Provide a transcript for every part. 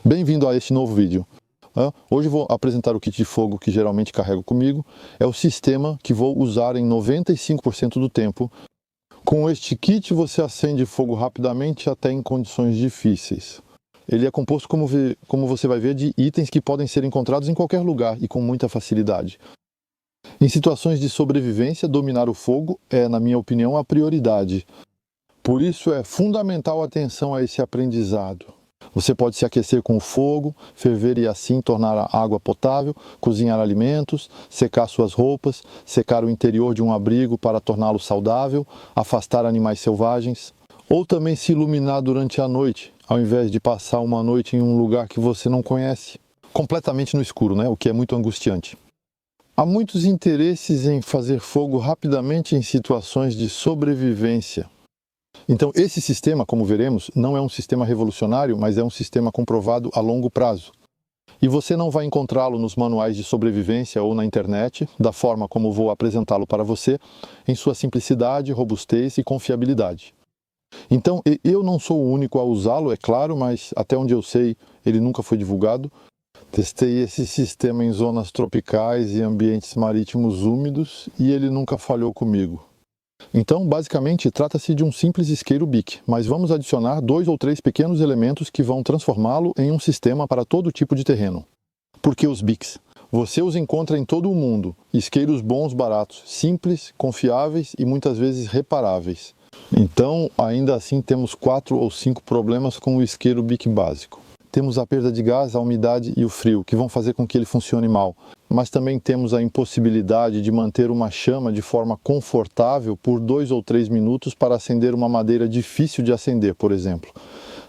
Bem-vindo a este novo vídeo. Hoje vou apresentar o kit de fogo que geralmente carrego comigo. É o sistema que vou usar em 95% do tempo. Com este kit você acende fogo rapidamente até em condições difíceis. Ele é composto, como você vai ver, de itens que podem ser encontrados em qualquer lugar e com muita facilidade. Em situações de sobrevivência, dominar o fogo é, na minha opinião, a prioridade. Por isso é fundamental a atenção a esse aprendizado. Você pode se aquecer com o fogo, ferver e assim tornar a água potável, cozinhar alimentos, secar suas roupas, secar o interior de um abrigo para torná-lo saudável, afastar animais selvagens, ou também se iluminar durante a noite, ao invés de passar uma noite em um lugar que você não conhece, completamente no escuro, né? O que é muito angustiante. Há muitos interesses em fazer fogo rapidamente em situações de sobrevivência. Então, esse sistema, como veremos, não é um sistema revolucionário, mas é um sistema comprovado a longo prazo. E você não vai encontrá-lo nos manuais de sobrevivência ou na internet, da forma como vou apresentá-lo para você, em sua simplicidade, robustez e confiabilidade. Então, eu não sou o único a usá-lo, é claro, mas até onde eu sei, ele nunca foi divulgado. Testei esse sistema em zonas tropicais e ambientes marítimos úmidos e ele nunca falhou comigo. Então, basicamente, trata-se de um simples isqueiro BIC, mas vamos adicionar 2 ou 3 pequenos elementos que vão transformá-lo em um sistema para todo tipo de terreno. Por que os BICs? Você os encontra em todo o mundo, isqueiros bons, baratos, simples, confiáveis e muitas vezes reparáveis. Então, ainda assim, temos 4 ou 5 problemas com o isqueiro BIC básico. Temos a perda de gás, a umidade e o frio, que vão fazer com que ele funcione mal. Mas também temos a impossibilidade de manter uma chama de forma confortável por 2 ou 3 minutos para acender uma madeira difícil de acender, por exemplo.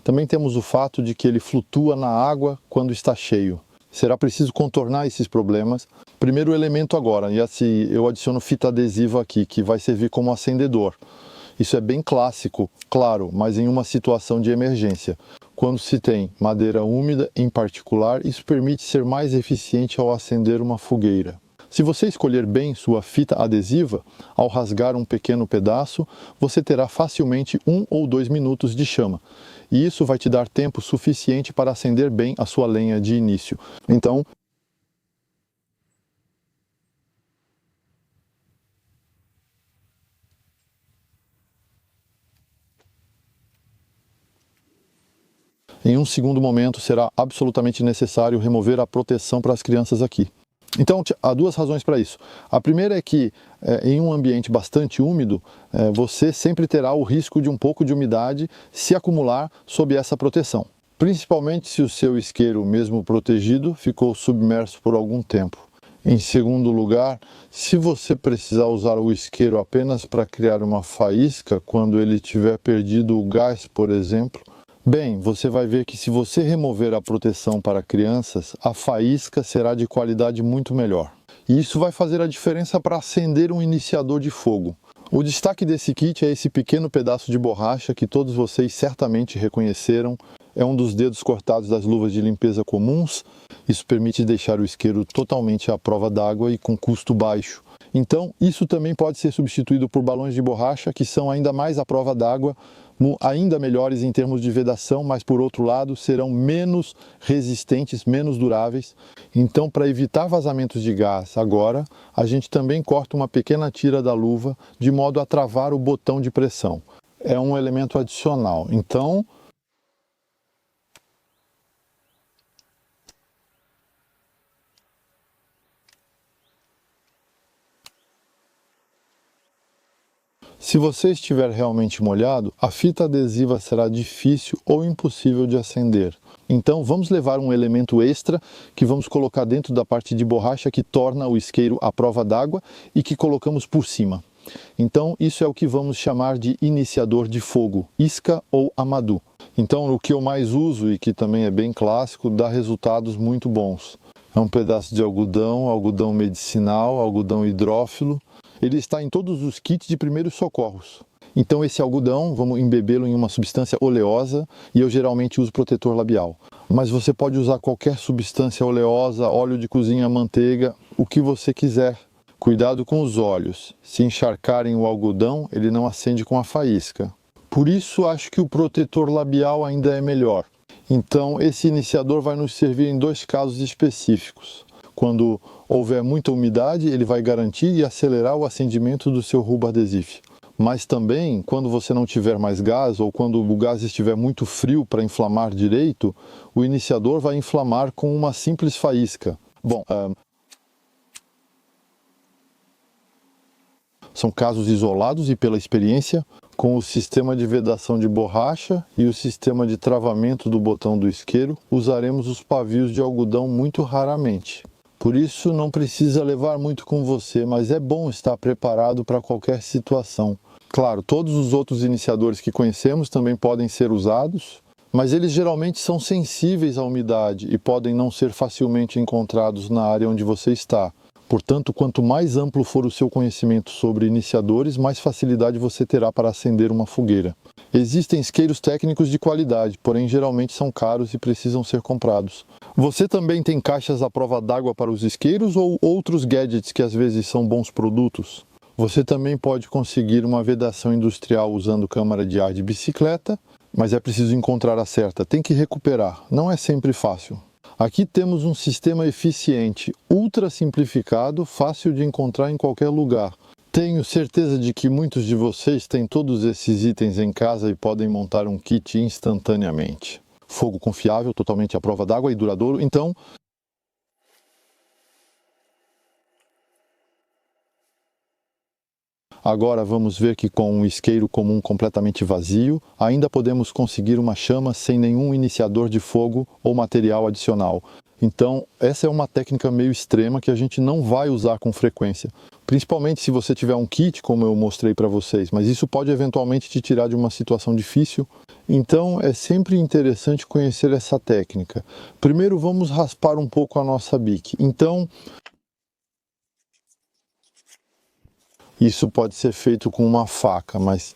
Também temos o fato de que ele flutua na água quando está cheio. Será preciso contornar esses problemas. Primeiro elemento agora, e assim eu adiciono fita adesiva aqui, que vai servir como acendedor. Isso é bem clássico, claro, mas em uma situação de emergência. Quando se tem madeira úmida, em particular, isso permite ser mais eficiente ao acender uma fogueira. Se você escolher bem sua fita adesiva, ao rasgar um pequeno pedaço, você terá facilmente 1 ou 2 minutos de chama. E isso vai te dar tempo suficiente para acender bem a sua lenha de início. Então, em um segundo momento, será absolutamente necessário remover a proteção para as crianças aqui. Então, há 2 razões para isso. A primeira é que, em um ambiente bastante úmido, você sempre terá o risco de um pouco de umidade se acumular sob essa proteção. Principalmente se o seu isqueiro, mesmo protegido, ficou submerso por algum tempo. Em segundo lugar, se você precisar usar o isqueiro apenas para criar uma faísca, quando ele tiver perdido o gás, por exemplo, bem, você vai ver que se você remover a proteção para crianças, a faísca será de qualidade muito melhor. E isso vai fazer a diferença para acender um iniciador de fogo. O destaque desse kit é esse pequeno pedaço de borracha que todos vocês certamente reconheceram. É um dos dedos cortados das luvas de limpeza comuns. Isso permite deixar o isqueiro totalmente à prova d'água e com custo baixo. Então, isso também pode ser substituído por balões de borracha que são ainda mais à prova d'água, ainda melhores em termos de vedação, mas por outro lado serão menos resistentes, menos duráveis. Então, para evitar vazamentos de gás agora, a gente também corta uma pequena tira da luva de modo a travar o botão de pressão. É um elemento adicional. Então, se você estiver realmente molhado, a fita adesiva será difícil ou impossível de acender. Então vamos levar um elemento extra que vamos colocar dentro da parte de borracha que torna o isqueiro à prova d'água e que colocamos por cima. Então isso é o que vamos chamar de iniciador de fogo, isca ou amadu. Então o que eu mais uso e que também é bem clássico, dá resultados muito bons. É um pedaço de algodão, algodão medicinal, algodão hidrófilo. Ele está em todos os kits de primeiros socorros. Então esse algodão, vamos embebê-lo em uma substância oleosa e eu geralmente uso protetor labial. Mas você pode usar qualquer substância oleosa, óleo de cozinha, manteiga, o que você quiser. Cuidado com os olhos. Se encharcarem o algodão, ele não acende com a faísca. Por isso acho que o protetor labial ainda é melhor. Então, esse iniciador vai nos servir em dois casos específicos. Quando houver muita umidade, ele vai garantir e acelerar o acendimento do seu rubber adhesive. Mas também, quando você não tiver mais gás ou quando o gás estiver muito frio para inflamar direito, o iniciador vai inflamar com uma simples faísca. Bom, são casos isolados e, pela experiência, com o sistema de vedação de borracha e o sistema de travamento do botão do isqueiro, usaremos os pavios de algodão muito raramente. Por isso, não precisa levar muito com você, mas é bom estar preparado para qualquer situação. Claro, todos os outros iniciadores que conhecemos também podem ser usados, mas eles geralmente são sensíveis à umidade e podem não ser facilmente encontrados na área onde você está. Portanto, quanto mais amplo for o seu conhecimento sobre iniciadores, mais facilidade você terá para acender uma fogueira. Existem isqueiros técnicos de qualidade, porém geralmente são caros e precisam ser comprados. Você também tem caixas à prova d'água para os isqueiros ou outros gadgets que às vezes são bons produtos? Você também pode conseguir uma vedação industrial usando câmara de ar de bicicleta, mas é preciso encontrar a certa, tem que recuperar, não é sempre fácil. Aqui temos um sistema eficiente, ultra simplificado, fácil de encontrar em qualquer lugar. Tenho certeza de que muitos de vocês têm todos esses itens em casa e podem montar um kit instantaneamente. Fogo confiável, totalmente à prova d'água e duradouro, então... Agora vamos ver que com um isqueiro comum completamente vazio, ainda podemos conseguir uma chama sem nenhum iniciador de fogo ou material adicional. Então, essa é uma técnica meio extrema que a gente não vai usar com frequência. Principalmente se você tiver um kit, como eu mostrei para vocês, mas isso pode eventualmente te tirar de uma situação difícil. Então, é sempre interessante conhecer essa técnica. Primeiro, vamos raspar um pouco a nossa bique. Então, isso pode ser feito com uma faca, mas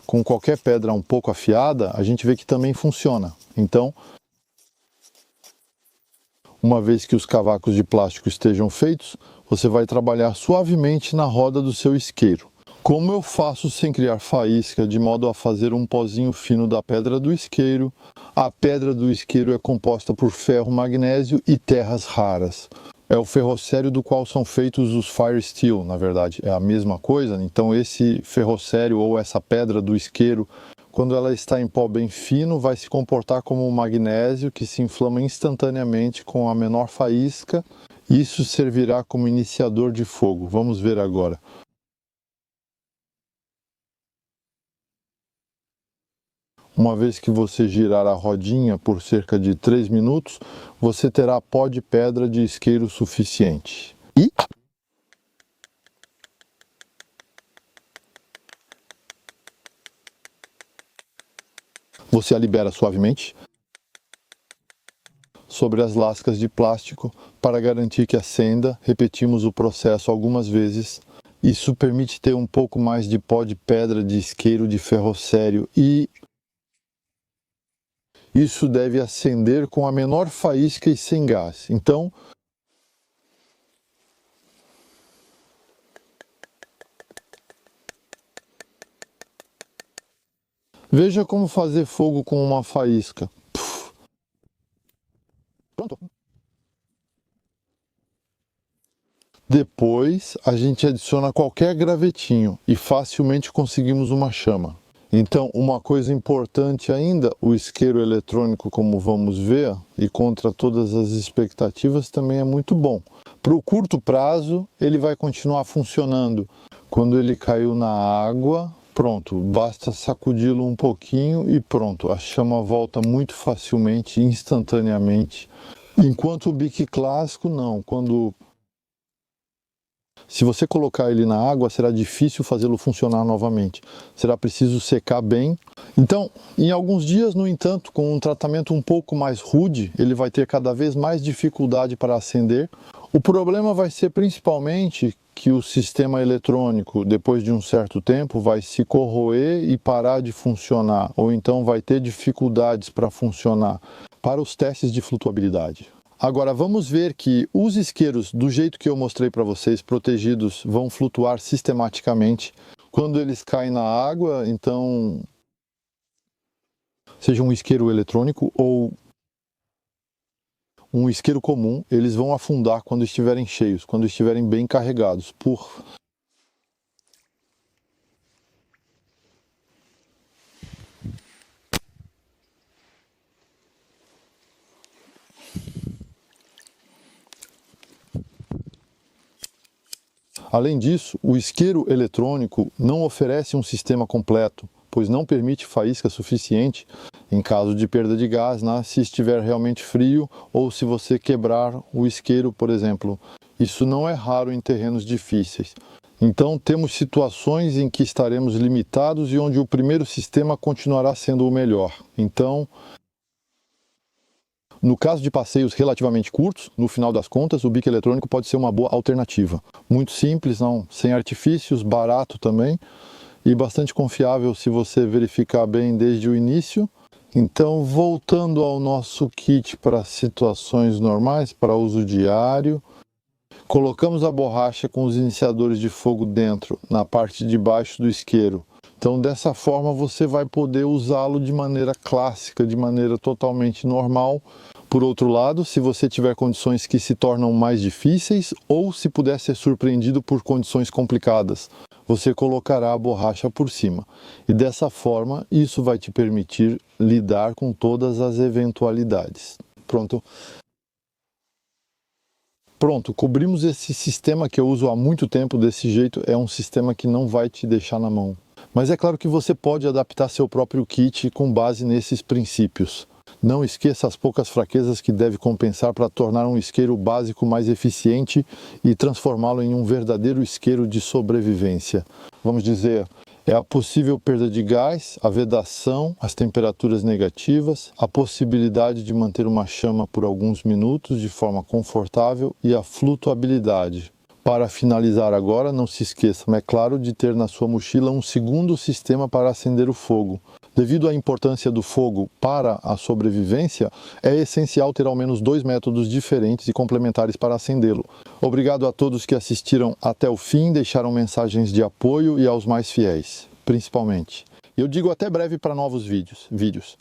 com qualquer pedra um pouco afiada, a gente vê que também funciona. Então, uma vez que os cavacos de plástico estejam feitos, você vai trabalhar suavemente na roda do seu isqueiro. Como eu faço sem criar faísca, de modo a fazer um pozinho fino da pedra do isqueiro? A pedra do isqueiro é composta por ferro, magnésio e terras raras. É o ferrocério do qual são feitos os fire steel, na verdade, é a mesma coisa. Então esse ferrocério ou essa pedra do isqueiro, quando ela está em pó bem fino, vai se comportar como um magnésio que se inflama instantaneamente com a menor faísca. Isso servirá como iniciador de fogo. Vamos ver agora. Uma vez que você girar a rodinha por cerca de 3 minutos, você terá pó de pedra de isqueiro suficiente. E você a libera suavemente sobre as lascas de plástico para garantir que acenda. Repetimos o processo algumas vezes. Isso permite ter um pouco mais de pó de pedra de isqueiro de ferrocério e isso deve acender com a menor faísca e sem gás. Então, veja como fazer fogo com uma faísca. Pronto. Depois, a gente adiciona qualquer gravetinho e facilmente conseguimos uma chama. Então, uma coisa importante ainda, o isqueiro eletrônico, como vamos ver, e contra todas as expectativas, também é muito bom. Para o curto prazo, ele vai continuar funcionando. Quando ele caiu na água, pronto, basta sacudi-lo um pouquinho e pronto, a chama volta muito facilmente, instantaneamente. Enquanto o bique clássico, não. Se você colocar ele na água, será difícil fazê-lo funcionar novamente. Será preciso secar bem. Então, em alguns dias, no entanto, com um tratamento um pouco mais rude, ele vai ter cada vez mais dificuldade para acender. O problema vai ser principalmente que o sistema eletrônico, depois de um certo tempo, vai se corroer e parar de funcionar, ou então vai ter dificuldades para funcionar, para os testes de flutuabilidade. Agora vamos ver que os isqueiros, do jeito que eu mostrei para vocês, protegidos, vão flutuar sistematicamente Quando eles caem na água, então, seja um isqueiro eletrônico ou um isqueiro comum, eles vão afundar quando estiverem cheios, quando estiverem bem carregados. Além disso, o isqueiro eletrônico não oferece um sistema completo, pois não permite faísca suficiente em caso de perda de gás, né, se estiver realmente frio ou se você quebrar o isqueiro, por exemplo. Isso não é raro em terrenos difíceis. Então, temos situações em que estaremos limitados e onde o primeiro sistema continuará sendo o melhor. Então, no caso de passeios relativamente curtos, no final das contas, o bico eletrônico pode ser uma boa alternativa. Muito simples, não, sem artifícios, barato também e bastante confiável se você verificar bem desde o início. Então, voltando ao nosso kit para situações normais, para uso diário, colocamos a borracha com os iniciadores de fogo dentro, na parte de baixo do isqueiro. Então, dessa forma, você vai poder usá-lo de maneira clássica, de maneira totalmente normal. Por outro lado, se você tiver condições que se tornam mais difíceis ou se puder ser surpreendido por condições complicadas, você colocará a borracha por cima. E dessa forma, isso vai te permitir lidar com todas as eventualidades. Pronto, cobrimos esse sistema que eu uso há muito tempo desse jeito. É um sistema que não vai te deixar na mão. Mas é claro que você pode adaptar seu próprio kit com base nesses princípios. Não esqueça as poucas fraquezas que deve compensar para tornar um isqueiro básico mais eficiente e transformá-lo em um verdadeiro isqueiro de sobrevivência. Vamos dizer, é a possível perda de gás, a vedação, as temperaturas negativas, a possibilidade de manter uma chama por alguns minutos de forma confortável e a flutuabilidade. Para finalizar agora, não se esqueça, é claro, de ter na sua mochila um segundo sistema para acender o fogo. Devido à importância do fogo para a sobrevivência, é essencial ter ao menos 2 métodos diferentes e complementares para acendê-lo. Obrigado a todos que assistiram até o fim, deixaram mensagens de apoio e aos mais fiéis, principalmente. Eu digo até breve para novos vídeos.